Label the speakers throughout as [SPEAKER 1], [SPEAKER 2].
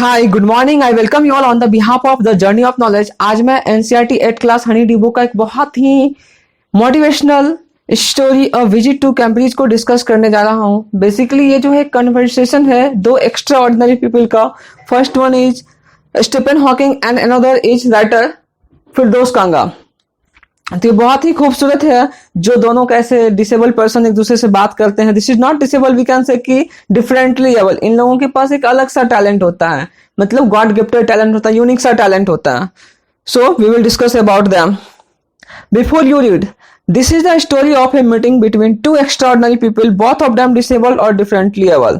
[SPEAKER 1] Hi good morning. I welcome you all on the behalf of the journey of knowledge. आज मैं NCERT 8th class honeydew book का एक बहुत ही motivational story a visit to Cambridge को discuss करने जा रहा हूँ। बेसिकली ये जो है कन्वर्सेशन है दो एक्स्ट्रा ऑर्डिनरी पीपल का। First one is Stephen Hawking and another is writer Firdaus Kanga. तो ये बहुत ही खूबसूरत है जो दोनों कैसे डिसेबल पर्सन एक दूसरे से बात करते हैं। This is not disable, we can say कि डिफरेंटली एबल। इन लोगों के पास एक अलग सा टैलेंट होता है, मतलब गॉड गिफ्टेड टैलेंट होता है, यूनिक सा टैलेंट होता है। So we will discuss about them. Before you read, this is the story of a meeting between two extraordinary people, both of them disabled or differently able.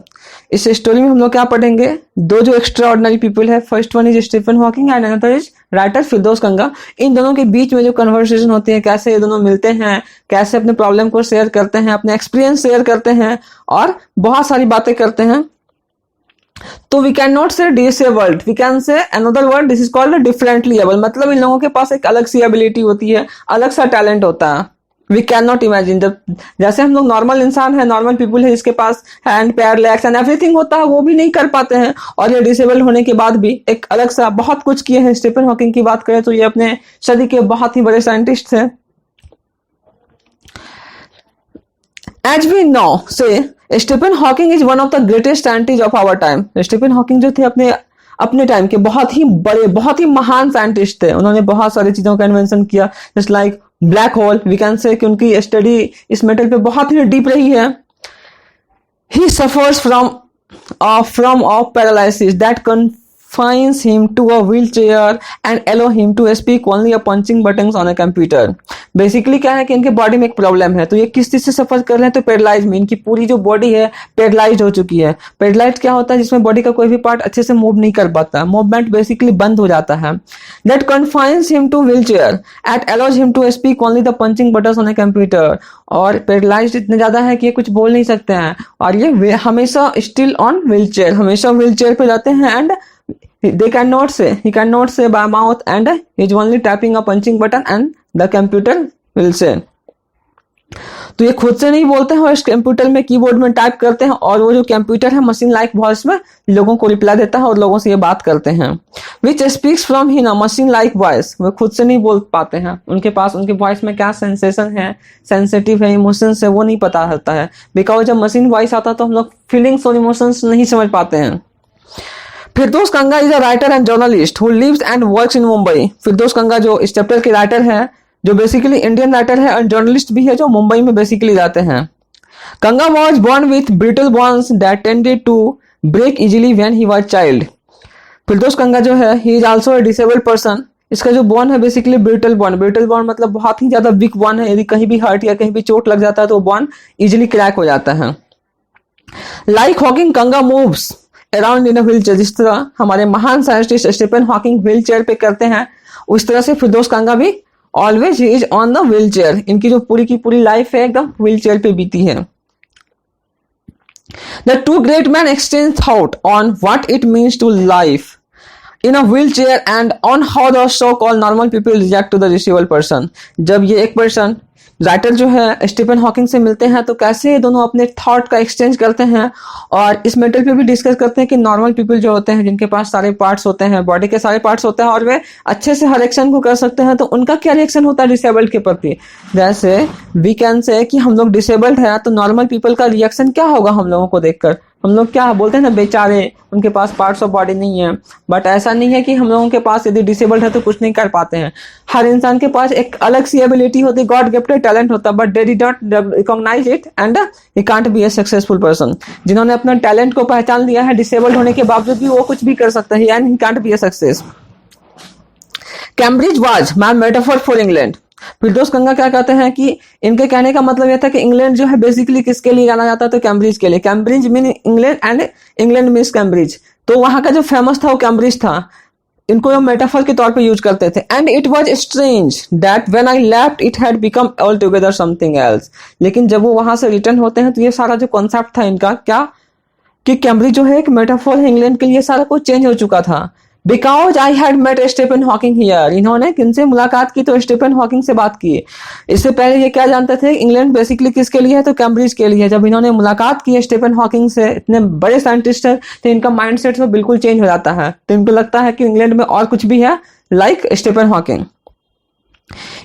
[SPEAKER 1] इस story में हम लोग क्या पढ़ेंगे? दो जो एक्स्ट्राऑर्डिनरी पीपल है, first one is Stephen Hawking and another is writer Firdaus Kanga. इन दोनों के बीच में जो कन्वर्सेशन होती है, कैसे ये दोनों मिलते हैं, कैसे अपने प्रॉब्लम को शेयर करते हैं, अपने एक्सपीरियंस शेयर करते हैं और बहुत सारी बातें करते हैं। तो we can not say disabled, we can say another word, this is called differently able. मतलब इन लोगों के पास एक अलग सी एबिलिटी होती है, अलग सा टैलेंट होता है। वी कैन नॉट इमेजिन, जब जैसे हम लोग नॉर्मल इंसान है, नॉर्मल पीपल है जिसके पास हैंड पैर लेग्स एंड एवरीथिंग होता है, वो भी नहीं कर पाते हैं। और ये डिसेबल होने के बाद भी एक अलग सा बहुत कुछ किए हैं। स्टीफन हॉकिंग की बात करें तो ये अपने सदी के बहुत ही बड़े साइंटिस्ट थे। As we know, say, Stephen Hawking is one of the greatest scientists of our time. Stephen Hawking जो थे अपने टाइम के बहुत ही बड़े, बहुत ही महान साइंटिस्ट थे। उन्होंने बहुत सारी चीजों का इन्वेंशन किया, just like black hole. We can say कि उनकी स्टडी इस मेटल पे बहुत ही डीप रही है। He suffers from paralysis that confines him to a wheelchair and allow him to speak only a punching buttons on a computer. Basically क्या है कि इनके बॉडी में एक प्रॉब्लम है। तो ये किस चीज से सफर कर रहे हैं? तो पैरालाइज में इनकी पूरी जो बॉडी है पैरालाइज हो चुकी है। पैरालाइज क्या होता है? जिसमें बॉडी का कोई भी पार्ट अच्छे से मूव नहीं कर पाता, मूवमेंट बेसिकली बंद हो जाता है। That confines him to wheelchair and allows him to speak only the punching buttons on a computer. और पैरालाइज इतने ज्यादा है कि ये कुछ बोल नहीं सकते हैं और ये हमेशा स्टिल ऑन व्हीलचेयर, हमेशा व्हीलचेयर पे जाते हैं। And he cannot say by mouth and he is only tapping a punching button and the computer will say. तो ये खुद से नहीं बोलते हैं और इस कंप्यूटर में कीबोर्ड में टाइप करते हैं और वो जो कंप्यूटर है मशीन लाइक वॉइस में लोगों को रिप्लाई देता है और लोगों से ये बात करते हैं। विच स्पीक्स फ्रॉम ही ना मशीन लाइक वॉइस। वो खुद से नहीं बोल पाते हैं, उनके पास उनके वॉइस में क्या सेंसेशन है, सेंसिटिव है, इमोशंस है, वो नहीं पता रहता है। बिकॉज जब मशीन वॉइस आता है तो हम लोग फीलिंग्स और इमोशंस नहीं समझ पाते हैं। Firdaus Kanga is a writer and journalist who lives and works in Mumbai. Firdaus Kanga जो इस चैप्टर के राइटर है, जो बेसिकली इंडियन राइटर है और जर्नलिस्ट भी है, जो मुंबई में बेसिकली जाते हैं। Kanga was born with brittle bones that tended to break easily when he was child. Firdaus Kanga जो है he is also a disabled person. इसका जो बोन है basically brittle bone. Brittle bone मतलब बहुत ही ज्यादा वीक बोन है। यदि कहीं भी हर्ट या कहीं भी चोट लग जाता है तो बोन इजिली क्रैक हो जाता है। Like Hawking Kanga moves around in a wheelchair. जिस तरह हमारे महान साइंटिस्ट स्टीफन हॉकिंग व्हीलचेयर पे करते हैं, उस तरह से फिरदौस कांगा भी always he is on the wheelchair. इनकी जो पूरी की पूरी लाइफ है एकदम व्हीलचेयर पे बीती है। The two great man exchange thought on what it means to life in a wheelchair and on how the so-called normal people react to the disabled person. जब ये एक पर्सन राइटर जो है स्टीफन हॉकिंग से मिलते हैं तो कैसे ये दोनों अपने थॉट का एक्सचेंज करते हैं और इस मैटर पे भी डिस्कस करते हैं कि नॉर्मल पीपल जो होते हैं, जिनके पास सारे पार्ट्स होते हैं, बॉडी के सारे पार्ट्स होते हैं और वे अच्छे से हर एक्शन को कर सकते हैं, तो उनका क्या रिएक्शन होता है डिसेबल्ड के प्रति। जैसे वी कैन से कि हम लोग डिसेबल्ड है तो नॉर्मल पीपल का रिएक्शन क्या होगा हम लोगों को देखकर? हम लोग क्या बोलते हैं ना, बेचारे उनके पास पार्ट्स ऑफ बॉडी नहीं है। बट ऐसा नहीं है कि हम लोगों के पास यदि डिसेबल्ड है तो कुछ नहीं कर पाते हैं। हर इंसान के पास एक अलग सी एबिलिटी होती है, गॉड गिफ्टेड टैलेंट होता है, but they did not recognise it and he can't be a successful person. जिन्होंने अपना टैलेंट को पहचान लिया है, डिसेबल्ड होने के बावजूद भी वो कुछ भी कर सकते हैं and he can't be a success. Cambridge was my metaphor for England. Firdaus Kanga क्या कहते हैं कि इनके कहने का मतलब यह था कि इंग्लैंड जो है बेसिकली किसके लिए जाना जाता है? तो कैम्ब्रिज के लिए। Cambridge mean England and England means Cambridge. तो वहां का जो फेमस था वो कैम्ब्रिज था। इनको मेटाफर के तौर पे यूज करते थे। And it was strange that when I left it had become all together something else. लेकिन जब वो वहां से रिटर्न होते हैं तो ये सारा जो कॉन्सेप्ट था इनका क्या कि कैम्ब्रिज जो है एक मेटाफर है इंग्लैंड के लिए, सारा कुछ चेंज हो चुका था। Because I had met Stephen Hawking here. इन्होंने किनसे मुलाकात की? तो स्टीफन हॉकिंग से बात की। इससे पहले ये क्या जानते थे? इंग्लैंड बेसिकली किसके लिए है? तो कैम्ब्रिज के लिए। जब इन्होंने मुलाकात की स्टीफन हॉकिंग से, इतने बड़े साइंटिस्ट है, तो इनका माइंडसेट तो बिल्कुल चेंज हो जाता है। तो इनको लगता है कि इंग्लैंड में और कुछ भी है like Stephen Hawking.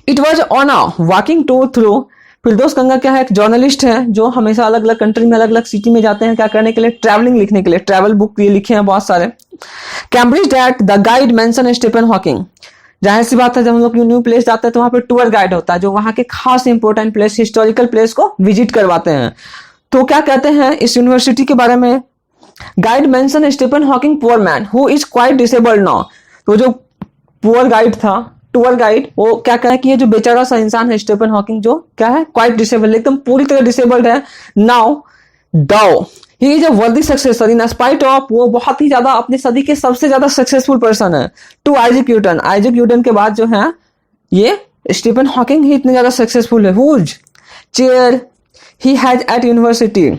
[SPEAKER 1] It was on a walking tour through. Firdaus Ganga क्या है? एक जर्नलिस्ट है जो हमेशा अलग अलग कंट्री में, अलग अलग सिटी में जाते हैं। क्या करने के लिए? ट्रैवलिंग, लिखने के लिए। ट्रैवल बुक ये लिखे हैं बहुत सारे। Cambridge that the guide mention Stephen Hawking. जाहिर सी बात है, जब हम लोग न्यू प्लेस जाते हैं तो वहां पे टूर गाइड होता है जो वहां के खास इंपोर्टेंट प्लेस, हिस्टोरिकल प्लेस को विजिट करवाते हैं। तो क्या कहते हैं इस यूनिवर्सिटी के बारे में? Guide mention Stephen Hawking poor man who is quite disabled now. तो जो पुअर गाइड था, टूर गाइड, वो क्या कहा कि ये जो बेचारा सा इंसान है स्टीफन हॉकिंग, जो क्या है? क्वाइट डिसेबल्ड, एकदम पूरी तरह डिसेबल्ड है। नाउ डाउ ही इज अ वर्दी सक्सेसर इन स्पाइट ऑफ, वो बहुत ही ज्यादा अपनी सदी के सबसे ज्यादा सक्सेसफुल पर्सन है to Isaac Newton. Isaac Newton के बाद जो है ये स्टीफन हॉकिंग ही इतने ज्यादा सक्सेसफुल है। Whose chair he has at university,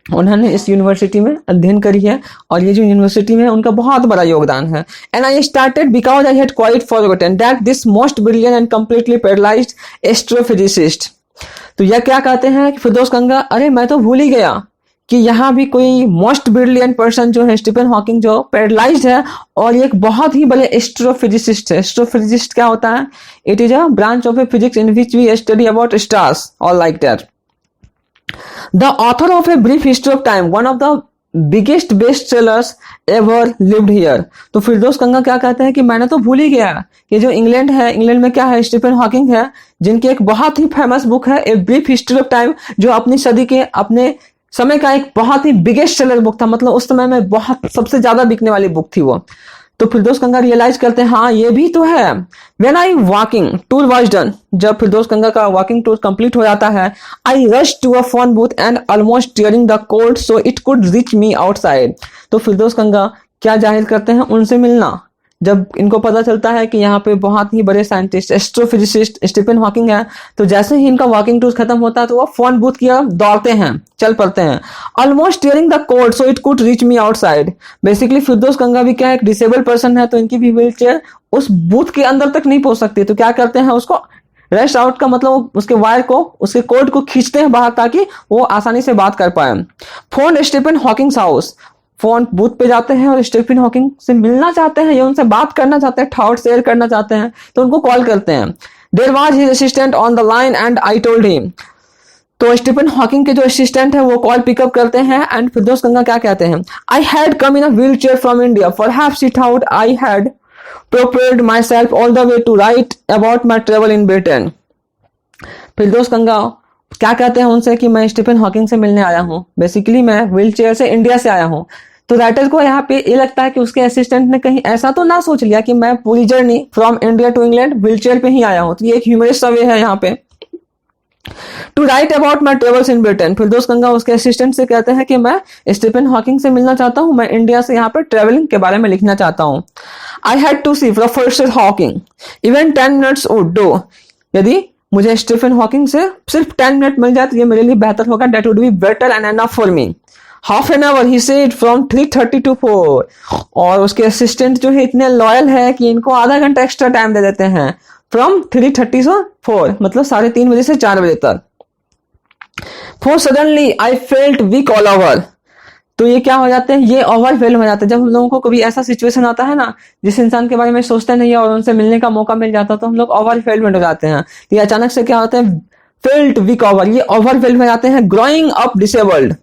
[SPEAKER 1] उन्होंने इस यूनिवर्सिटी में अध्ययन करी है और ये जो यूनिवर्सिटी में उनका बहुत बड़ा योगदान है। And I started because I had quite forgotten that this most brilliant and completely paralysed astrophysicist. तो यह क्या कहते हैं कि फिरदौस गंगा, अरे मैं तो भूल ही गया कि यहाँ भी कोई मोस्ट ब्रिलियंट पर्सन जो है स्टीफन हॉकिंग, जो पैरालाइज्ड है और एक बहुत ही बड़े एस्ट्रोफिजिसिस्ट है। एस्ट्रोफिजिसिस्ट क्या होता है? It is a branch of a physics in which we study about stars और like that. The author of A Brief History of Time, one of the biggest bestsellers ever lived here। तो फिरदौस गंगा क्या कहते हैं कि मैंने तो भूल ही गया कि जो इंग्लैंड है, इंग्लैंड में क्या है? स्टीफन हॉकिंग है, जिनकी एक बहुत ही फेमस बुक है a brief history of time, जो अपनी सदी के, अपने समय का एक बहुत ही बिगेस्ट सेलर बुक था। मतलब उस समय में बहुत सबसे ज्यादा बिकने वाली बुक थी वो। तो फिरदौस गंगा रियलाइज करते हैं हाँ ये भी तो है। When I walking tour was done, जब फिरदौस गंगा का वॉकिंग टूर कंप्लीट हो जाता है, I rush to a phone booth and almost tearing the code so it could reach me outside. तो फिरदौस गंगा क्या जाहिर करते हैं? उनसे मिलना। जब इनको पता चलता है कि यहाँ पे बहुत ही बड़े साइंटिस्ट एस्ट्रोफिजिसिस्ट स्टीफन हॉकिंग है, तो जैसे ही इनका वॉकिंग टूर खत्म होता है तो वो फोन बूथ की ओर दौड़ते हैं, चल पड़ते हैं। Almost tearing the code so it could reach me outside. Basically Firdaus Ganga भी क्या, एक डिसेबल पर्सन है, तो इनकी भी व्हील चेयर उस बूथ के अंदर तक नहीं पहुंच सकती। तो क्या करते हैं? उसको रेस्ट आउट का मतलब उसके वायर को, उसके कोड को खींचते हैं बाहर ताकि वो आसानी से बात कर पाए। Phone Stephen Hawking's house, phone booth पे जाते हैं और स्टीफन हॉकिंग से मिलना चाहते हैं या उनसे बात करना चाहते हैं, थॉट शेयर करना चाहते हैं, तो उनको कॉल करते हैं। There was his assistant on the line and I told him. तो स्टीफन हॉकिंग के जो असिस्टेंट है वो कॉल पिकअप करते हैं एंड फिरदौस गंगा क्या कहते हैं? I had come in a wheel chair from India perhaps it out I had prepared myself all the way to write about my travel in Britain। फिरदौस गंगा क्या कहते हैं उनसे कि मैं स्टीफन हॉकिंग से मिलने आया हूँ, बेसिकली मैं व्हील चेयर से इंडिया से आया हूँ। तो राइटर को यहाँ पे ये लगता है कि उसके असिस्टेंट ने कहीं ऐसा तो ना सोच लिया कि मैं पूरी journey from India to England wheel chair पे ही आया हूँ। तो ये एक ह्यूमरस सा वे है यहाँ पे। To write about my travels in Britain, Firdaus Ganga उसके असिस्टेंट से कहते हैं कि मैं स्टीफन हॉकिंग से मिलना चाहता हूँ, मैं इंडिया से यहाँ पर ट्रेवलिंग के बारे में लिखना चाहता हूँ। I had to see professor Hawking even 10 minutes would do. यदि मुझे स्टीफन हॉकिंग से सिर्फ 10 मिनट मिल जाए तो ये मेरे लिए बेहतर होगा। That would be better and enough for me. Half an hour he said from 3:30 to 4। और उसके असिस्टेंट जो है इतने लॉयल है कि इनको आधा घंटा एक्स्ट्रा टाइम दे देते हैं। फ्रॉम 3:30 से 4 मतलब 3:30 बजे से 4 बजे तक। For suddenly I felt weak all over। तो ये क्या हो जाते हैं? ये ओवरवेल्म हो जाते हैं। जब हम लोगों को कभी ऐसा सिचुएशन आता है ना, जिस इंसान के बारे में सोचते नहीं है और उनसे मिलने का मौका मिल जाता है, तो हम लोग ओवरवेल्म हो जाते हैं। तो ये अचानक से क्या होता है? फेल्ट वीक ओवर, ये ओवरवेल्म हो जाते हैं। Growing up disabled,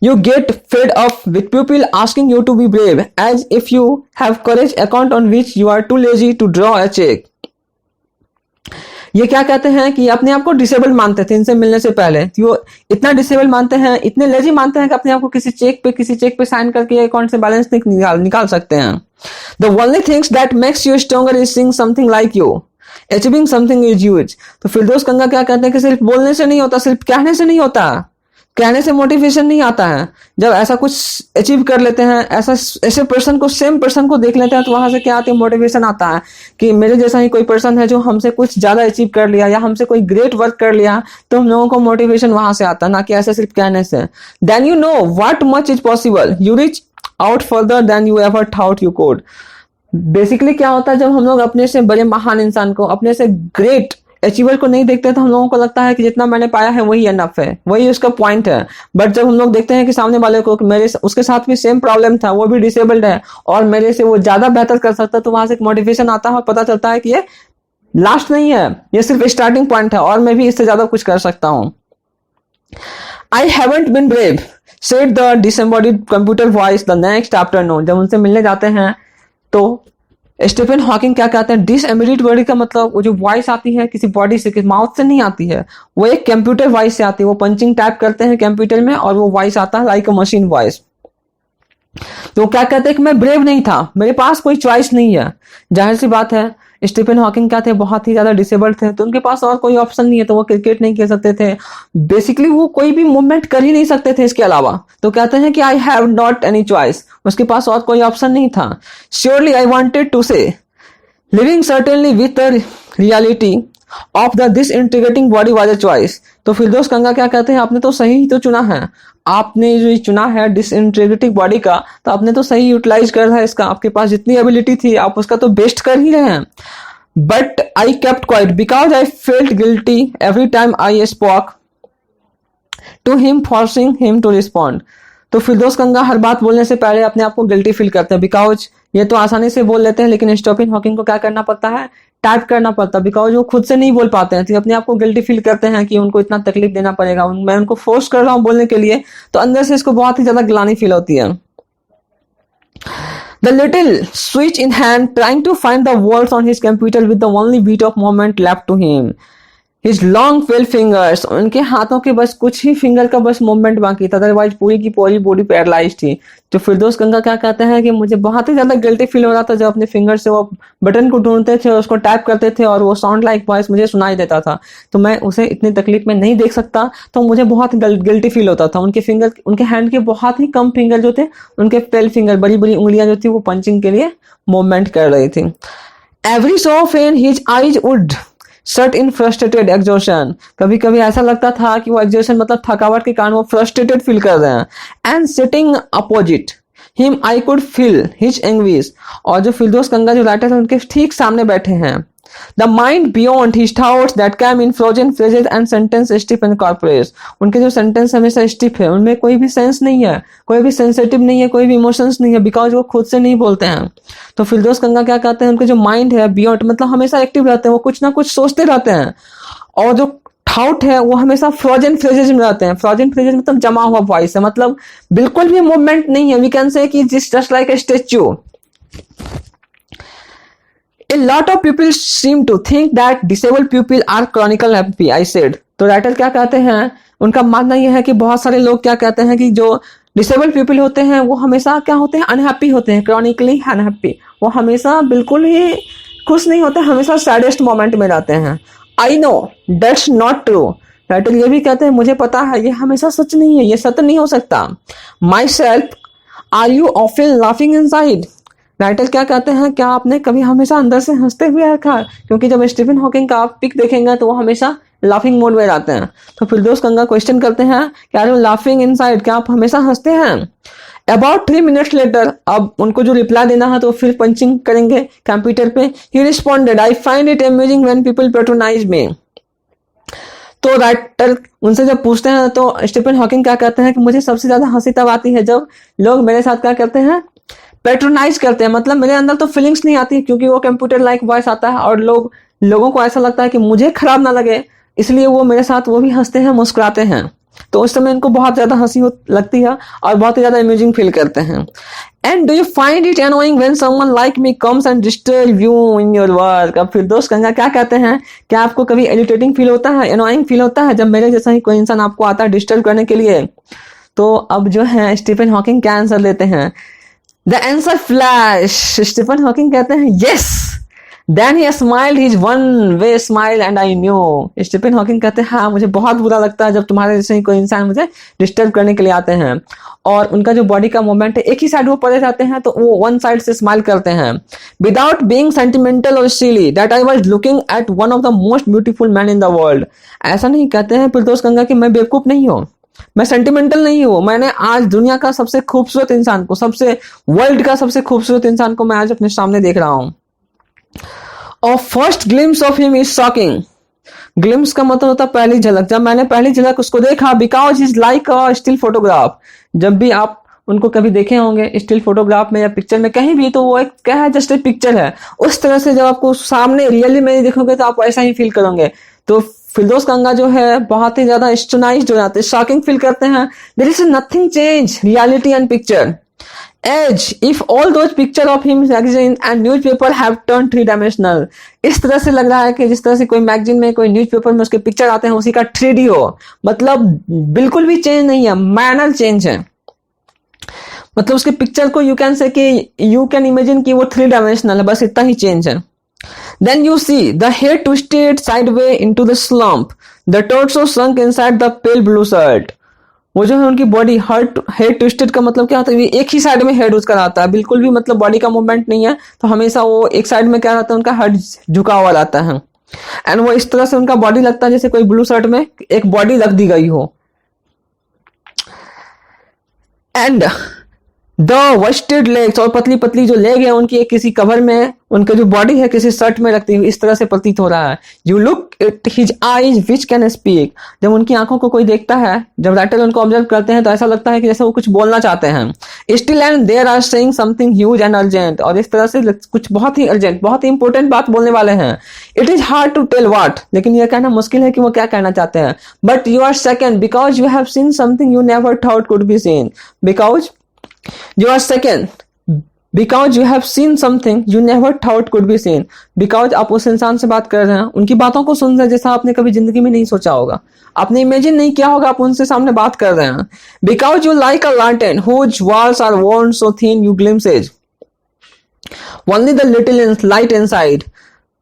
[SPEAKER 1] you get fed up with people asking you to be brave as if you have courage account on which you are too lazy to draw a check। ये क्या कहते हैं कि अपने आप को डिसेबल मानते थे इनसे मिलने से पहले। वो इतना डिसेबल मानते हैं, इतने लेजी मानते हैं कि अपने आप को किसी चेक पे साइन करके अकाउंट से बैलेंस निकाल सकते हैं। The only things that makes you stronger is seeing something like you achieving something is huge. तो फिरदौस गंगा क्या कहते हैं कि सिर्फ बोलने से नहीं होता, सिर्फ कहने से नहीं होता, कहने से मोटिवेशन नहीं आता है। जब ऐसा कुछ अचीव कर लेते हैं, ऐसे पर्सन को, सेम पर्सन को देख लेते हैं, तो वहां से क्या आती है? मोटिवेशन आता है कि मेरे जैसा ही कोई पर्सन है जो हमसे कुछ ज्यादा अचीव कर लिया या हमसे कोई ग्रेट वर्क कर लिया, तो हम लोगों को मोटिवेशन वहां से आता है, ना कि ऐसे सिर्फ कहने से। Then you know what much is possible, you reach out further than you ever thought you could. Basically क्या होता है, जब हम लोग अपने से बड़े महान इंसान को, अपने से ग्रेट अचीवर को नहीं देखते तो हम लोगों को लगता है कि जितना मैंने पाया है वही एनफ है, वही उसका पॉइंट है। बट जब हम लोग देखते हैं कि सामने वाले को, कि मेरे उसके साथ भी सेम प्रॉब्लम था, वो भी डिसेबल्ड है और मेरे से वो ज्यादा बेहतर कर सकता है, तो वहां से एक मोटिवेशन आता है और पता चलता है कि ये लास्ट नहीं है, ये सिर्फ स्टार्टिंग पॉइंट है और मैं भी इससे ज्यादा कुछ कर सकता हूँ। I haven't been brave said the disembodied computer voice the next afternoon. जब उनसे मिलने जाते हैं तो स्टीफन हॉकिंग क्या कहते हैं, डिसएम्बॉडीड बॉडी का मतलब वो जो वॉइस आती है किसी बॉडी से, किसी माउथ से नहीं आती है, वो एक कंप्यूटर वॉइस से आती है। वो पंचिंग टाइप करते हैं कंप्यूटर में और वो वॉइस आता है लाइक अ मशीन वॉइस। तो क्या कहते हैं कि मैं ब्रेव नहीं था, मेरे पास कोई चॉइस नहीं है। जाहिर सी बात है स्टीफन हॉकिंग क्या थे, बहुत ही ज्यादा डिसेबल्ड थे, तो उनके पास और कोई ऑप्शन नहीं है। तो वो क्रिकेट नहीं खेल सकते थे, बेसिकली वो कोई भी मूवमेंट कर ही नहीं सकते थे इसके अलावा। तो कहते हैं कि I have not any choice, उसके पास और कोई ऑप्शन नहीं था। श्योरली आई वांटेड टू से living certainly with the reality of the this integrating body was a choice. तो फिरदौस कंगा क्या कहते हैं, आपने तो सही तो चुना है, आपने जो चुना है डिसइंटीग्रेटिंग बॉडी का, तो आपने तो सही यूटिलाइज कर रहा है इसका, आपके पास जितनी एबिलिटी थी आप उसका तो बेस्ट कर ही रहे हैं। But I kept quiet because I felt guilty every time I spoke to him forcing him to respond. तो फिरदौस कंगा हर बात बोलने से पहले अपने आप को गिल्टी फील करते हैं, बिकॉज ये तो आसानी से बोल लेते हैं लेकिन स्टीफन हॉकिंग को क्या करना पड़ता है, टाइप करना पड़ता, बिकॉज वो खुद से नहीं बोल पाते हैं, तो अपने आप को गिल्टी फील करते हैं कि उनको इतना तकलीफ देना पड़ेगा, मैं उनको फोर्स कर रहा हूँ बोलने के लिए, तो अंदर से इसको बहुत ही ज्यादा ग्लानि फील होती है। The little switch in hand, trying to find the words on his computer with the only beat of moment left to him. His long fell fingers, उनके हाथों के बस कुछ ही फिंगर का बस मूवमेंट बाकी था, अदरवाइज पूरी की पूरी बॉडी पैरालाइज थी। तो फिरदौस कंगा क्या कहते हैं कि मुझे बहुत ही ज्यादा गिल्टी फील हो रहा था जब अपने फिंगर से वो बटन को ढूंढते थे, उसको टाइप करते थे और वो साउंड लाइक वॉइस मुझे सुनाई देता था, तो मैं उसे इतनी तकलीफ में नहीं देख सकता, तो मुझे बहुत गिल्टी फील होता था। उनके फिंगर, उनके हैंड के बहुत ही कम फिंगर जो थे, उनके फेल फिंगर, बड़ी बड़ी उंगलियां जो थी वो पंचिंग के लिए मूवमेंट कर रही थी। Every so fan his eyes would shut in frustrated exhaustion. कभी कभी ऐसा लगता था कि वो एग्जॉशन मतलब थकावट के कारण वो फ्रस्ट्रेटेड फील कर रहे हैं। And sitting opposite him I could feel his anguish. और जो फिरदौस कंगा जो राइटर है उनके ठीक सामने बैठे हैं। The mind beyond his thoughts that came in frozen phrases and sentence stiff and corporate. उनके जो सेंटेंस हमेशा स्टिफ है, उनमें कोई भी सेंस नहीं है, कोई भी सेंसिटिव नहीं है, कोई भी इमोशंस नहीं है, बिकॉज वो खुद से नहीं बोलते हैं। तो फिरदौस कंगा क्या कहते हैं, उनके जो माइंड है बियॉन्ड मतलब हमेशा एक्टिव रहते हैं, वो कुछ ना कुछ सोचते रहते हैं, और जो थाउट है वो हमेशा फ्रोजन फ्रेजेस में रहते हैं। फ्रोजन फ्रेजेस मतलब जमा हुआ वॉइस है, मतलब बिल्कुल भी मूवमेंट नहीं है। वी कैन से कि just like a statue. A lot of people seem to think that disabled people are chronically happy, I said. तो राइटर क्या कहते हैं, उनका मानना यह है कि बहुत सारे लोग क्या कहते हैं कि जो डिसेबल्ड पीपल होते हैं वो हमेशा क्या होते हैं, अनहैप्पी होते हैं, क्रॉनिकली अनहैप्पी। वो हमेशा बिल्कुल ही खुश नहीं होते, हमेशा सैडेस्ट मोमेंट में रहते हैं। I know that's not true. Writer ये भी कहते हैं मुझे पता है ये हमेशा सच नहीं है, ये सत्य नहीं हो सकता। My self are you often laughing inside. Writer क्या कहते हैं, क्या आपने कभी हमेशा अंदर से हंसते हुए रखा? क्योंकि जब स्टीफन हॉकिंग का आप पिक देखेंगे तो वो हमेशा लाफिंग मोड में रहते हैं। तो फिरदौस कंगा क्वेश्चन करते हैं क्या यू लाफिंग इनसाइड, क्या आप हमेशा हंसते हैं? अबाउट 3 मिनट्स लेटर, अब उनको जो रिप्लाई देना है तो फिर पंचिंग करेंगे कंप्यूटर पे। He responded I find it amusing when people patronise me. तो राइटर उनसे जब पूछते हैं तो स्टीफन हॉकिंग क्या कहते हैं कि मुझे सबसे ज्यादा हंसी तब आती है जब लोग मेरे साथ क्या करते हैं, पैट्रोनाइज करते हैं। मतलब मेरे अंदर तो फीलिंग्स नहीं आती क्योंकि वो कंप्यूटर लाइक वॉइस आता है और लोगों को ऐसा लगता है कि मुझे खराब ना लगे, इसलिए वो मेरे साथ वो भी हंसते हैं, मुस्कुराते हैं। तो उस समय इनको बहुत ज्यादा हंसी लगती है और बहुत ही ज्यादा अम्यूजिंग फील करते हैं। And do you find it annoying when someone like me comes and disturb you in your work. अब फिरदौस कंगा क्या कहते हैं, क्या आपको कभी इरिटेटिंग फील होता है, एनोइंग फील होता है जब मेरे जैसा ही कोई इंसान आपको आता है डिस्टर्ब करने के लिए? तो अब जो है स्टीफन हॉकिंग क्या आंसर देते हैं, the answer flash. Stephen Hawking कहते हैं yes, then he smiled his one way smile and I knew. Stephen Hawking कहते हैं हाँ मुझे बहुत बुरा लगता है जब तुम्हारे जैसे ही कोई इंसान मुझे डिस्टर्ब करने के लिए आते हैं। और उनका जो बॉडी का मूवमेंट है, एक ही साइड वो पड़े जाते हैं तो वो वन साइड से स्माइल करते हैं। विदाउट बीइंग सेंटिमेंटल और silly that I was looking at one of the most beautiful man in the world. ऐसा नहीं कहते हैं फिरदौस कंगा कि मैं बेवकूफ नहीं हूँ, मैं सेंटिमेंटल नहीं हूं, मैंने आज दुनिया का सबसे खूबसूरत इंसान को, सबसे वर्ल्ड का सबसे खूबसूरत इंसान को मैं आज अपने सामने देख रहा हूं। और first glimpse of him is shocking. Glimpse का मतलब होता है पहली झलक। जब मैंने पहली झलक उसको देखा, because is like a still photograph. जब भी आप उनको कभी देखे होंगे स्टिल फोटोग्राफ में या पिक्चर में कहीं भी, तो वो एक क्या है, जस्ट एक पिक्चर है। उस तरह से जब आपको सामने रियली में देखोगे तो आप ऐसा ही फील करोगे। तो फिरदौस कंगा जो है बहुत ही ज्यादा स्टनाइज्ड हो जाते हैं, शॉकिंग फील करते हैं। There is nothing change reality and picture as if all those picture of him magazine and newspaper have turn three dimensional. इस तरह से लग रहा है कि जिस तरह से कोई मैगजीन में, कोई न्यूज़पेपर में उसके पिक्चर आते हैं उसी का 3D हो। मतलब बिल्कुल भी चेंज नहीं है, मैनर चेंज है। मतलब उसके पिक्चर को यू कैन से कि यू कैन इमेजिन कि वो 3 डायमेंशनल है, बस इतना ही चेंज है। Then you see the head twisted sideways into the slump, the torso sunk inside the pale blue shirt. वो जो है उनकी बॉडी हेड ट्विस्टेड का मतलब क्या होता है, एक ही साइड में हेड उसका रहता है, बिल्कुल भी मतलब बॉडी का मूवमेंट नहीं है। तो हमेशा वो एक साइड में क्या रहता है, उनका हेड झुका हुआ रहता है। एंड वो इस तरह से उनका बॉडी लगता है जैसे कोई ब्लू शर्ट में एक बॉडी लग दी गई हो। एंड द वेस्टेड लेग्स, और पतली पतली जो लेग है उनकी एक किसी कवर में, उनका जो बॉडी है किसी शर्ट में रखती हुई, इस तरह से प्रतीत हो रहा है। You look at his eyes which can speak. जब उनकी आंखों को कोई देखता है, जब राइटर उनको ऑब्जर्व करते हैं तो ऐसा लगता है कि जैसे वो कुछ बोलना चाहते हैं। Still and there are saying something huge and urgent, और इस तरह से कुछ बहुत ही अर्जेंट, बहुत ही इंपॉर्टेंट बात बोलने वाले हैं। It is hard to tell what, लेकिन यह कहना मुश्किल है कि वो क्या कहना चाहते हैं। But you are second because you have seen something you never thought could be seen. Because you are second because you have seen something you never thought could be seen। because आप उस इंसान से बात कर रहे हैं, उनकी बातों को सुन रहे हैं जैसा आपने कभी जिंदगी में नहीं सोचा होगा, आपने इमेजिन नहीं किया होगा, आप उनसे सामने बात कर रहे हैं। because you like a lantern whose walls are worn so thin you glimpses only the little light inside।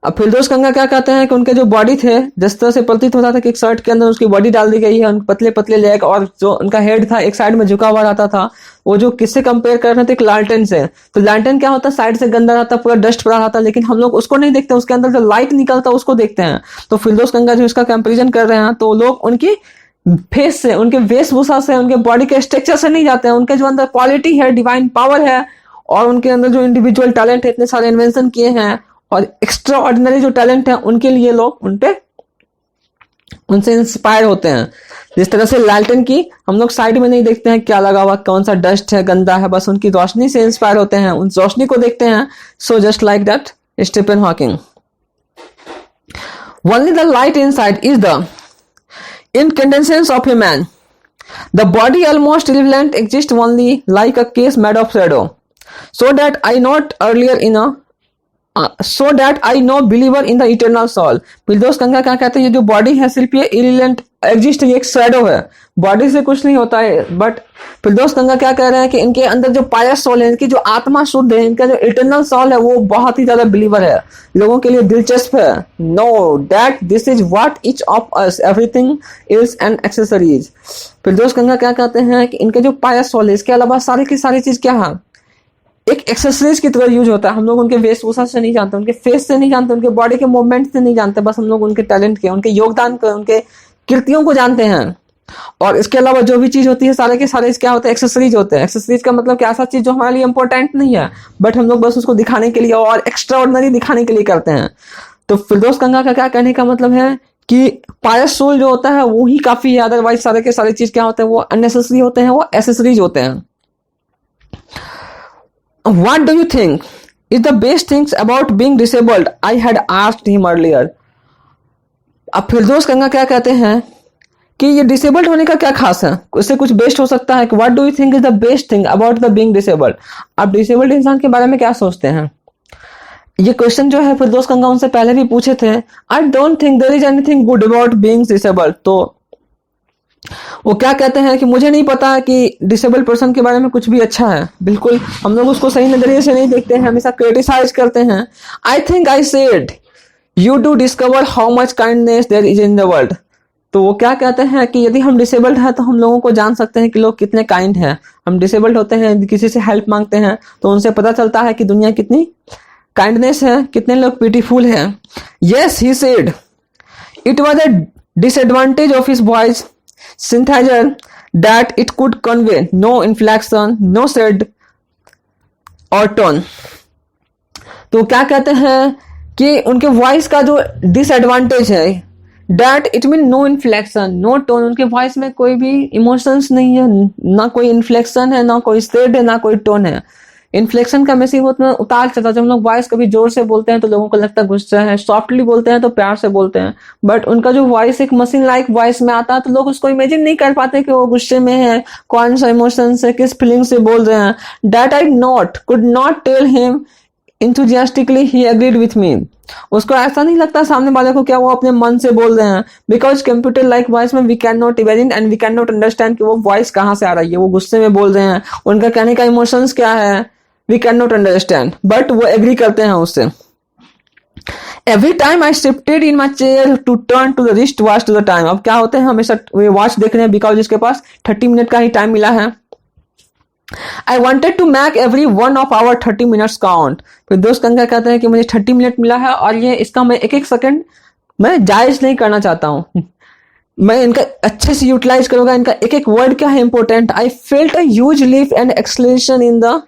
[SPEAKER 1] अब फिरदौस कंगा क्या कहते हैं कि उनके जो बॉडी थे, जिस तरह से प्रतीत होता था कि एक शर्ट के अंदर उसकी बॉडी डाल दी गई है, उन पतले पतले लेग, और जो उनका हेड था एक साइड में झुका हुआ रहता था। वो जो किससे कंपेयर कर रहे थे, एक लालटेन से। तो लालटेन क्या होता है, साइड से गंदा रहता, पूरा डस्ट पड़ा रहता, लेकिन हम लोग उसको नहीं देखते, उसके अंदर जो लाइट निकलता उसको देखते हैं। तो फिरदौस कंगा जो इसका कंपेरिजन कर रहे हैं, तो लोग उनकी फेस से, उनके वेशभूषा से, उनके बॉडी के स्ट्रक्चर से नहीं जाते हैं, उनके जो अंदर क्वालिटी है, डिवाइन पावर है, और उनके अंदर जो इंडिविजुअल टैलेंट है, इतने सारे इन्वेंशन किए हैं और एक्स्ट्रा ऑर्डिनरी जो टैलेंट है, उनके लिए लोग उनसे इंस्पायर होते हैं। जिस तरह से लालटेन की हम लोग साइड में नहीं देखते हैं क्या लगा हुआ, कौन सा डस्ट है, गंदा है, बस उनकी रोशनी से इंस्पायर होते हैं, उन रोशनी को देखते हैं। So just like that Stephen Hawking, only the light inside is the incandescence of a man, the body almost irrelevant exists only like a case made of shadow, so that I not earlier in a so that I know believer in the eternal soul। फिरदौस कंगा क्या कहते हैं, जो body है सिर्फ ये इरिलेंट exist, ये एक shadow है, बॉडी से कुछ नहीं होता है। बट फिरदौस कंगा क्या कह रहे हैं कि इनके अंदर जो पायस सोल है, इनकी जो आत्मा शुद्ध है, इनका जो इटर्नल सोल है, वो बहुत ही ज्यादा बिलीवर है, लोगों के लिए दिलचस्प है। Know that this is what each of us, everything is an accessories. Firdaus Kanga क्या कहते हैं कि इनके जो पायस सोल है, इसके अलावा सारी की सारी चीज क्या है, एक एक्सेसरीज की तरह यूज होता है। हम लोग उनके वेशभूषा से नहीं जानते, उनके फेस से नहीं जानते, उनके बॉडी के मूवमेंट से नहीं जानते, बस हम लोग उनके टैलेंट के, उनके योगदान के, उनके कृतियों को जानते हैं। और इसके अलावा जो भी चीज होती है, सारे के सारे क्या होते हैं, एक्सेसरीज होते हैं। एक्सेसरीज का मतलब क्या, ऐसा चीज जो हमारे लिए इंपॉर्टेंट नहीं है, बट हम लोग बस उसको दिखाने के लिए और एक्स्ट्रा ऑर्डिनरी दिखाने के लिए करते हैं। तो फिरदौस कंगा का क्या कहने का मतलब है कि पायस सोल जो होता है वो ही काफी है, अदरवाइज सारे के सारे चीज क्या होते हैं, वो अननेसेसरी होते हैं, वो एसेसरीज होते हैं। What do you think is the best things about being disabled? I had asked him earlier। अब फिरदौस कंगा क्या कहते हैं कि ये डिसेबल्ड होने का क्या खास है, उससे कुछ बेस्ट हो सकता है। What do you think is the best thing about the being disabled? आप डिसेबल्ड इंसान के बारे में क्या सोचते हैं? ये क्वेश्चन जो है फिरदौस कंगा उनसे पहले भी पूछे थे। I don't think there is anything good about being disabled। तो वो क्या कहते हैं कि मुझे नहीं पता है कि डिसेबल पर्सन के बारे में कुछ भी अच्छा है, बिल्कुल हम लोग उसको सही नजरिए से नहीं देखते हैं, हमेशा क्रिटिसाइज करते हैं। I think I said you do discover how much kindness there is in the world. तो वो क्या कहते हैं कि यदि हम डिसेबल्ड हैं तो हम लोगों को जान सकते हैं कि लोग कितने काइंड हैं। हम डिसेबल्ड होते हैं, किसी से हेल्प मांगते हैं तो उनसे पता चलता है कि दुनिया कितनी काइंडनेस है, कितने लोग पिटीफुल हैं। Yes he said it was a disadvantage of his voice synthesizer that it could convey no inflection, no shade or tone. तो क्या कहते हैं कि उनके वॉइस का जो डिसएडवांटेज है, that it mean no inflection, no tone, उनके वॉइस में कोई भी इमोशंस नहीं है, ना कोई इन्फ्लेक्शन है, ना कोई शेड है, ना कोई टोन है. इन्फ्लेक्शन का मैसेज होता है उतार चढ़ाव. जब हम लोग वॉइस कभी जोर से बोलते हैं तो लोगों को लगता है गुस्सा है, सॉफ्टली बोलते हैं तो प्यार से बोलते हैं, बट उनका जो वॉइस एक मशीन लाइक वॉइस में आता है तो लोग उसको इमेजिन नहीं कर पाते कि वो गुस्से में है, कौन सा इमोशन से, किस फीलिंग से बोल रहे हैं. That I not could not tell him enthusiastically he agreed with me. उसको ऐसा नहीं लगता सामने वाले को क्या वो अपने मन से बोल रहे हैं, बिकॉज कंप्यूटर लाइक वॉइस में we can not imagine and we can not understand कि वो वॉइस कहाँ से आ रही है, वो गुस्से में बोल रहे हैं, उनका कहने का इमोशंस क्या है, we can not understand, but वो एग्री करते हैं उससे. Every time I shifted in my chair to turn to the wrist watch to the time. अब क्या होते हैं, हमेशा वे वॉच देख रहे हैं बिकॉज इसके पास 30 मिनट का ही टाइम मिला है. I wanted to make every one of our 30 minutes count. फिर दोस्त कंगा कहते हैं कि मुझे 30 मिनट मिला है और ये इसका मैं एक एक सेकंड मैं जायज नहीं करना चाहता हूँ, मैं इनका अच्छे से यूटिलाइज करूंगा, इनका एक एक वर्ड क्या है important. I felt a huge leaf and acceleration in the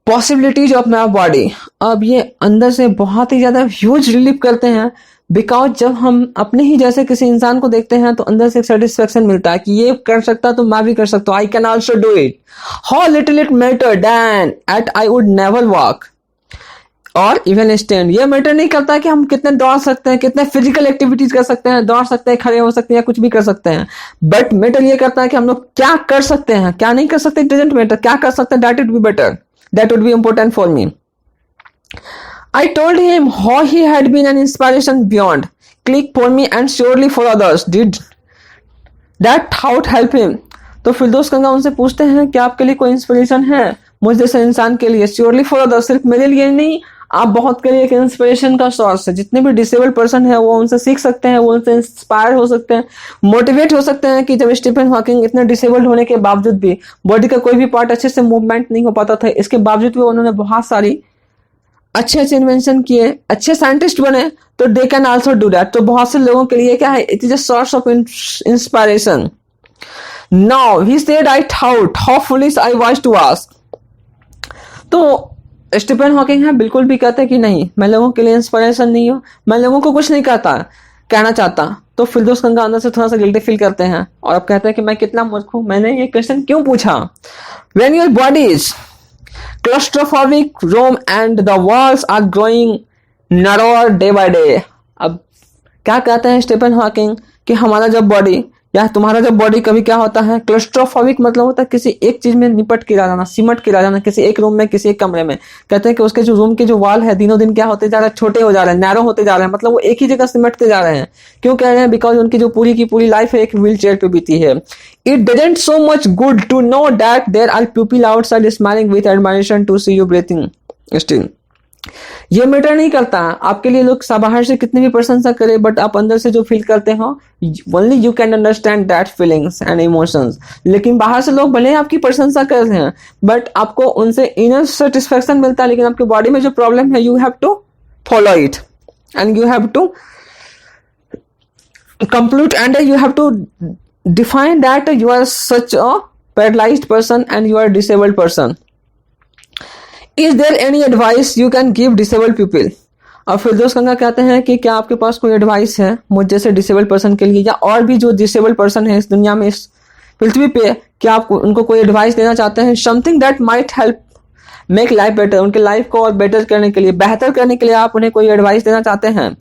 [SPEAKER 1] possibilities of my body. अब ये अंदर से बहुत ही ज्यादा ह्यूज रिलीफ करते हैं, बिकॉज जब हम अपने ही जैसे किसी इंसान को देखते हैं तो अंदर से एक सेटिस्फेक्शन मिलता है कि ये कर सकता तो मैं भी कर सकता हूँ, I can also do it. How little it matter then at I would never walk or even stand. ये मैटर नहीं करता कि हम कितने दौड़ सकते हैं, कितने फिजिकल एक्टिविटीज कर सकते हैं, दौड़ सकते हैं, खड़े हो सकते हैं या कुछ भी कर सकते हैं, बट मैटर ये करता है कि हम लोग क्या कर सकते हैं, क्या नहीं कर सकते. इट डजंट मैटर, क्या कर सकते हैं, that would be better, that would be important for me. I told him how he had been an inspiration beyond click for me and surely for others. Did that thought help him? तो फिर दोस्त कंगा उनसे पूछते हैं कि आपके लिए कोई इंस्पिरेशन है मुझ जैसे इंसान के लिए. श्योरली फॉर अदर्स, सिर्फ मेरे लिए नहीं, आप बहुत के लिए एक इंस्पिरेशन का सोर्स है. जितने भी डिसेबल्ड पर्सन है वो उनसे सीख सकते हैं, वो उनसे इंस्पायर हो सकते हैं, मोटिवेट हो सकते हैं. कि जब स्टीफन हॉकिंग इतने डिसेबल्ड होने के बावजूद भी बॉडी का कोई भी पार्ट अच्छे से मूवमेंट नहीं हो पाता था, इसके बावजूद भी उन्होंने बहुत सारी अच्छे अच्छे इन्वेंशन किए, अच्छे साइंटिस्ट बने, तो they can also do that. तो बहुत से लोगों के लिए क्या है, it is a source of inspiration. Now he said I thought how foolish I was to ask. तो स्टीफन हॉकिंग है बिल्कुल भी कहते कि नहीं, मैं लोगों के लिए इंस्पिरेशन नहीं हूँ, मैं लोगों को कुछ नहीं कहना चाहता. तो फिरदौस कंगा अंदर से थोड़ा सा गिल्टी फील करते हैं और अब कहते हैं कि मैं कितना मूर्ख हूँ, मैंने ये क्वेश्चन क्यों पूछा. When your body is claustrophobic room and the walls are growing narrower day by day. अब क्या कहते हैं स्टीफन हॉकिंग कि हमारा जब बॉडी या तुम्हारा जब बॉडी कभी क्या होता है, क्लस्ट्रोफोबिक मतलब होता है किसी एक चीज में निपट के रह जाना, सिमट के रह जाना, किसी एक रूम में, किसी एक कमरे में. कहते हैं कि उसके जो रूम के जो वॉल है दिनों दिन क्या होते जा रहे हैं, छोटे हो जा रहे हैं, नैरो होते जा रहे हैं, मतलब वो एक ही जगह सिमटते जा रहे हैं. क्यों कह रहे हैं, बिकॉज उनकी जो पूरी की पूरी लाइफ है एक व्हील चेयर पे बीती है. It doesn't so much good to know that there are people outside smiling with admiration to see you breathing still. ये मैटर नहीं करता आपके लिए लोग बाहर से कितनी भी प्रशंसा करे, बट आप अंदर से जो फील करते हो only you can understand that feelings and emotions. लेकिन बाहर से लोग भले आपकी प्रशंसा कर रहे हैं बट आपको उनसे इनर सेटिस्फेक्शन मिलता है, लेकिन आपके बॉडी में जो प्रॉब्लम है you have to follow it and you have to complete and you have to define that you are such a paralysed person and you are disabled person. Is there any advice you can give disabled people? और फिरदौस कंगा कहते हैं कि क्या आपके पास कोई advice है मुझ जैसे डिसेबल्ड पर्सन के लिए, या और भी जो डिसेबल्ड पर्सन है इस दुनिया में, इस पृथ्वी पे, क्या आप उनको कोई एडवाइस देना चाहते हैं. Something that might help make life better, उनके लाइफ को और बेटर करने के लिए, बेहतर करने के लिए आप उन्हें कोई एडवाइस देना चाहते हैं.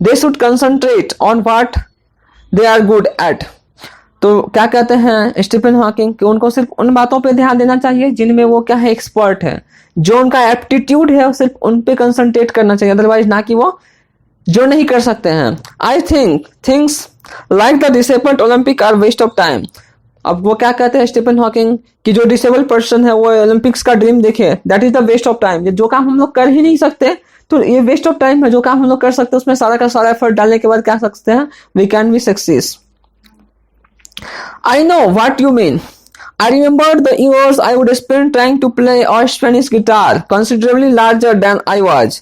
[SPEAKER 1] They should concentrate on what they are good at. तो क्या कहते हैं स्टीफन हॉकिंग कि उनको सिर्फ उन बातों पे ध्यान देना चाहिए जिनमें वो क्या है, एक्सपर्ट है, जो उनका एप्टीट्यूड है सिर्फ उन पे कंसंट्रेट करना चाहिए, अदरवाइज ना कि वो जो नहीं कर सकते हैं. I think things like the disabled Olympic are waste of time. अब वो क्या कहते हैं स्टीफन हॉकिंग कि जो डिसेबल्ड पर्सन है वो ओलंपिक्स का ड्रीम देखे, that is the waste of time. जो काम हम लोग कर ही नहीं सकते तो ये वेस्ट ऑफ टाइम है. जो काम हम लोग कर सकते हैं उसमें सारा का सारा एफर्ट डालने के बाद क्या सकते हैं, we can be success. I know what you mean. I remember the years I would spend trying to play a Spanish guitar, considerably larger than I was.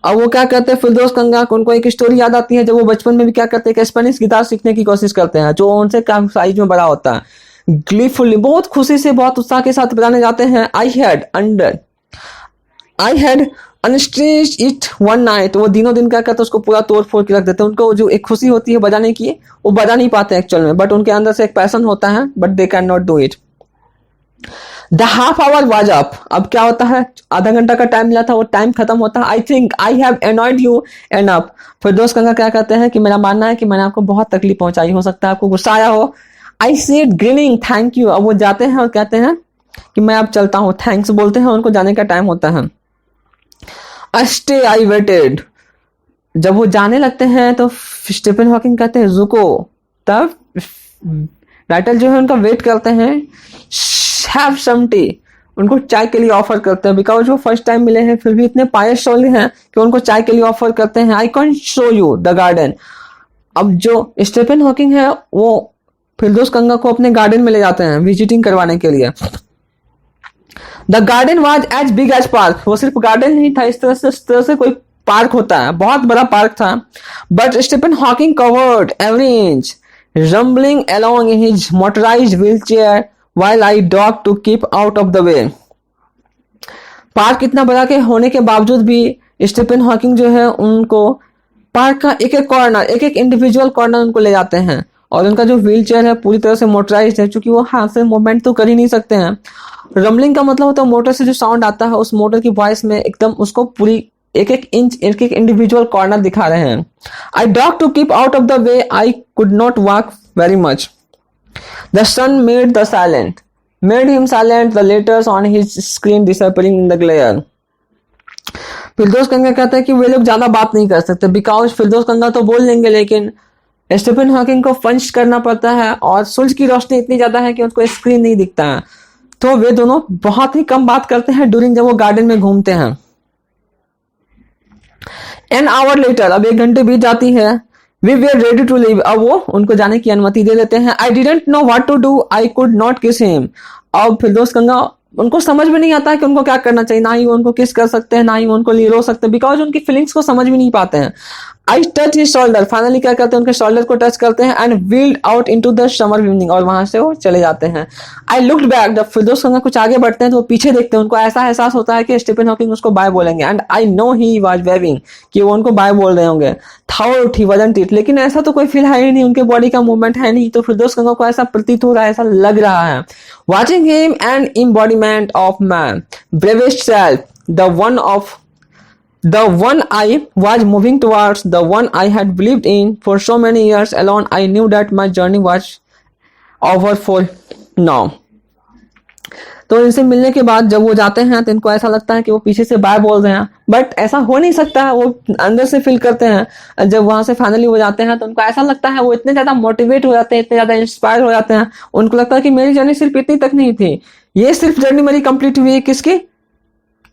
[SPEAKER 1] अब वो क्या कहते हैं फिरदौस कंगा, उनको एक स्टोरी याद आती है जब वो बचपन में भी क्या करते हैं कि स्पेनिश गिटार सीखने की कोशिश करते हैं, जो उनसे काफी साइज में बड़ा होता है. ग्लीफुली, बहुत खुशी से, बहुत उत्साह के साथ बताने जाते हैं, I had unstretched it one night. वो दिनों दिन क्या करते हैं, उसको पूरा तोड़ फोड़ के रख देते हैं। उनको जो एक खुशी होती है बजाने की, वो बजा नहीं पाते एक्चुअल में, बट उनके अंदर से एक पैशन होता है, but they can not do it. The half hour was up. अब क्या होता है, आधा घंटा का टाइम मिला था, वो टाइम खत्म होता है। आई think I have annoyed you enough. फिर दोस्त कंगा क्या कहते हैं कि मेरा मानना है कि मैंने आपको बहुत तकलीफ पहुंचाई, हो सकता है आपको गुस्सा आया हो। I said grinning thank you. अब वो जाते हैं और कहते हैं कि मैं अब चलता हूँ, थैंक्स बोलते हैं, उनको जाने का टाइम होता है। Stay I waited. जब वो जाने लगते हैं तो स्टीफन हॉकिंग कहते हैं रुको। तब राइटर जो है उनका वेट करते हैं, हैव सम टी, उनको चाय के लिए ऑफर करते हैं, बिकॉज वो फर्स्ट टाइम मिले हैं, फिर भी इतने पायस शोले हैं कि उनको चाय के लिए ऑफर करते हैं। I can show you the garden. अब जो स्टीफन हॉकिंग है वो फिरदौस कंगा को अपने गार्डन में ले जाते हैं विजिटिंग करवाने के लिए। The garden was as big as park. वो सिर्फ गार्डन नहीं था, इस तरह से कोई पार्क होता है, बहुत बड़ा पार्क था। But Stephen Hawking covered every inch, rumbling along in his motorized wheelchair while I dog to keep out of the way। Park इतना बड़ा के होने के बावजूद भी स्टीफन हॉकिंग जो है उनको पार्क का एक एक कॉर्नर, एक एक इंडिविजुअल कॉर्नर उनको ले जाते हैं। और उनका जो व्हील चेयर है पूरी तरह से मोटराइज्ड है, क्योंकि वो हाथ से मूवमेंट तो कर ही नहीं सकते हैं। रंबलिंग का मतलब होता है मोटर से जो साउंड आता है, उस मोटर की वॉइस में एकदम उसको पूरी एक एक इंच, एक एक इंडिविजुअल कॉर्नर दिखा रहे हैं। I dog to keep out of the way, I could not walk very much. The sun made him silent, the letters on his screen disappearing in the glare. Firdaus Kanga कहता है कि वे लोग ज्यादा बात नहीं कर सकते, बिकॉज फिरदौस कंगा तो बोल लेंगे, लेकिन स्टीफन हॉकिंग को पंच करना पड़ता है और सूरज की रोशनी इतनी ज्यादा है कि उनको स्क्रीन नहीं दिखता है। तो वे दोनों बहुत ही कम बात करते हैं ड्यूरिंग जब वो गार्डन में घूमते हैं। एन आवर लेटर, अब 1 घंटे बीत जाती है। We were ready to leave, अब वो उनको जाने की अनुमति दे देते हैं। I didn't know what to do, I could not kiss him. अब फिरदौस कंगा उनको समझ में नहीं आता है कि उनको क्या करना चाहिए, ना ही वो उनको किस कर सकते हैं, ना ही वो उनको रो सकते हैं, बिकॉज उनकी फीलिंग्स को समझ भी नहीं पाते हैं। I touch his shoulder, finally क्या करते हैं, उनके शोल्डर को टच करते हैं and wheeled out into the summer evening, और वहां से वो चले जाते हैं। आई लुक्ड बैक, जब फिरदौस कंगा कुछ आगे बढ़ते हैं तो वो पीछे देखते हैं, उनको ऐसा एहसास होता है कि स्टीफन हॉकिंग उसको बाय बोलेंगे, and I know he was waving, कि वो उनको बाय बोल रहे होंगे। थॉट ही वाजंट इट, लेकिन ऐसा तो कोई फील है ही नहीं, उनके बॉडी का मूवमेंट है नहीं, तो फिरदौस कंगा को ऐसा प्रतीत हो रहा है, ऐसा लग रहा है। Watching him an embodiment of man, bravest self, the one I was moving towards, the one I had believed in for so many years alone. I knew that my journey was over for now। तो इनसे मिलने के बाद जब वो जाते हैं तो इनको ऐसा लगता है कि वो पीछे से बाय बोल रहे हैं, बट ऐसा हो नहीं सकता है, वो अंदर से फील करते हैं। जब वहां से फाइनली वो जाते हैं तो उनको ऐसा लगता है, वो इतने ज्यादा मोटिवेट हो जाते हैं, इतने ज्यादा इंस्पायर हो जाते हैं, उनको लगता है कि मेरी जर्नी सिर्फ इतनी तक नहीं थी, ये सिर्फ जर्नी मेरी कंप्लीट हुई है किसकी,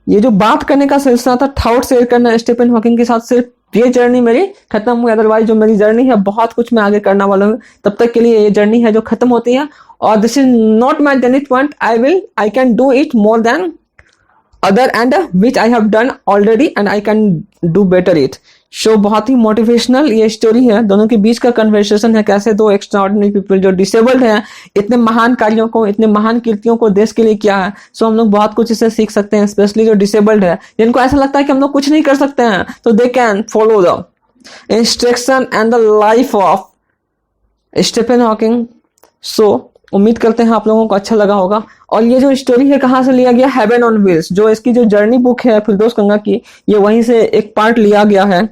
[SPEAKER 1] ये जो बात करने का सिलसिला था, थॉट शेयर करना स्टीफन हॉकिंग के साथ, सिर्फ ये जर्नी मेरी खत्म हुई। अदरवाइज जो मेरी जर्नी है बहुत कुछ मैं आगे करना वाला हूँ, तब तक के लिए ये जर्नी है जो खत्म होती है। और this is not my journey point, I can do it more than other and which I have done already and I can do better it. Show बहुत ही मोटिवेशनल ये स्टोरी है, दोनों के बीच का कन्वर्सेशन है, कैसे दो एक्स्ट्राऑर्डिनरी पीपल जो डिसेबल्ड हैं इतने महान कार्यों को, इतने महान कृतियों को देश के लिए किया है। सो हम लोग बहुत कुछ इससे सीख सकते हैं, स्पेशली जो डिसेबल्ड है, जिनको ऐसा लगता है कि हम लोग कुछ नहीं कर सकते हैं, तो they can follow the instruction and the life of Stephen Hawking. So उम्मीद करते हैं आप लोगों को अच्छा लगा होगा। और ये जो स्टोरी है कहाँ से लिया गया, हेवन ऑन व्हील्स, जो इसकी जो जर्नी बुक है फिरदौस कंगा की, ये वहीं से एक पार्ट लिया गया है।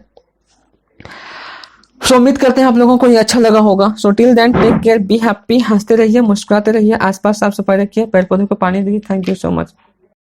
[SPEAKER 1] सो उम्मीद करते हैं आप लोगों को ये अच्छा लगा होगा। So till then take care, be happy, हंसते रहिए, मुस्कुराते रहिए, आसपास साफ सफाई रखिए, पेड़ पौधों को पानी दीजिए। Thank you so much.